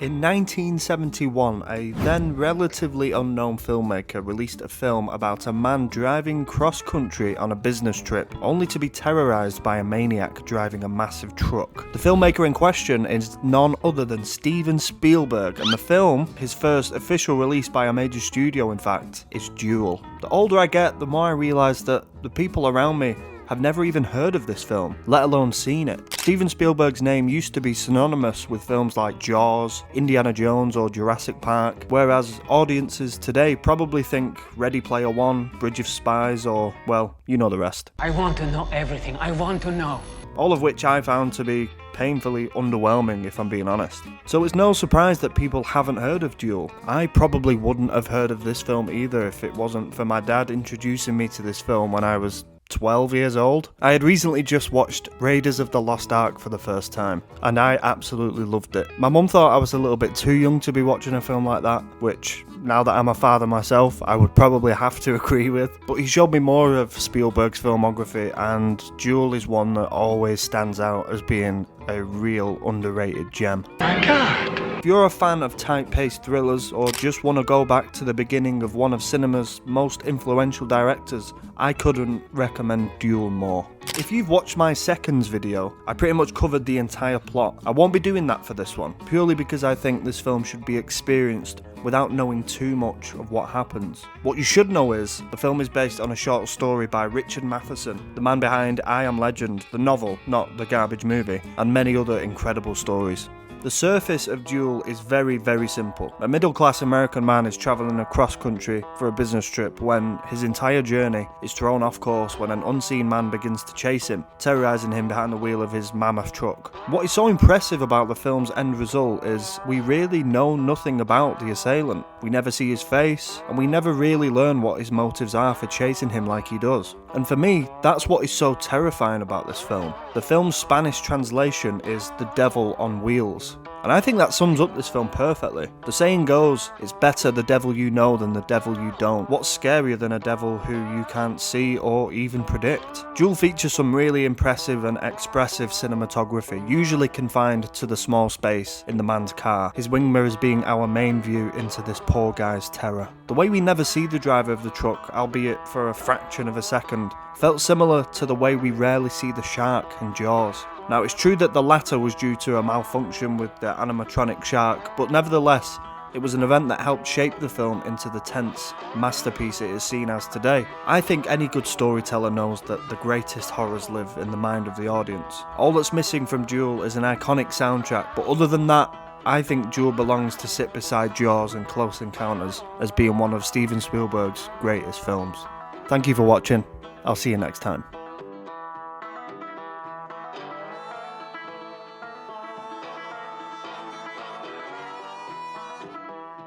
In 1971, a then relatively unknown filmmaker released a film about a man driving cross-country on a business trip, only to be terrorized by a maniac driving a massive truck. The filmmaker in question is none other than Steven Spielberg, and the film, his first official release by a major studio in fact, is Duel. The older I get, the more I realise that the people around me have never even heard of this film, let alone seen it. Steven Spielberg's name used to be synonymous with films like Jaws, Indiana Jones or Jurassic Park, whereas audiences today probably think Ready Player One, Bridge of Spies or, well, you know the rest. I want to know everything, I want to know. All of which I found to be painfully underwhelming, if I'm being honest. So it's no surprise that people haven't heard of Duel. I probably wouldn't have heard of this film either if it wasn't for my dad introducing me to this film when I was 12 years old. I had recently just watched Raiders of the Lost Ark for the first time, and I absolutely loved it. My mum thought I was a little bit too young to be watching a film like that, which, now that I'm a father myself, I would probably have to agree with. But he showed me more of Spielberg's filmography, and Duel is one that always stands out as being a real underrated gem. My God! If you're a fan of tight-paced thrillers or just want to go back to the beginning of one of cinema's most influential directors, I couldn't recommend Duel more. If you've watched my seconds video, I pretty much covered the entire plot. I won't be doing that for this one, purely because I think this film should be experienced without knowing too much of what happens. What you should know is, the film is based on a short story by Richard Matheson, the man behind I Am Legend, the novel, not the garbage movie, and many other incredible stories. The surface of Duel is very, very simple. A middle-class American man is travelling across country for a business trip when his entire journey is thrown off course when an unseen man begins to chase him, terrorising him behind the wheel of his mammoth truck. What is so impressive about the film's end result is we really know nothing about the assailant. We never see his face, and we never really learn what his motives are for chasing him like he does. And for me, that's what is so terrifying about this film. The film's Spanish translation is The Devil on Wheels. And I think that sums up this film perfectly. The saying goes, it's better the devil you know than the devil you don't. What's scarier than a devil who you can't see or even predict? Duel features some really impressive and expressive cinematography, usually confined to the small space in the man's car, his wing mirrors being our main view into this poor guy's terror. The way we never see the driver of the truck, albeit for a fraction of a second, felt similar to the way we rarely see the shark in Jaws. Now, it's true that the latter was due to a malfunction with the animatronic shark, but nevertheless, it was an event that helped shape the film into the tense masterpiece it is seen as today. I think any good storyteller knows that the greatest horrors live in the mind of the audience. All that's missing from Duel is an iconic soundtrack, but other than that, I think Duel belongs to sit beside Jaws and Close Encounters as being one of Steven Spielberg's greatest films. Thank you for watching. I'll see you next time.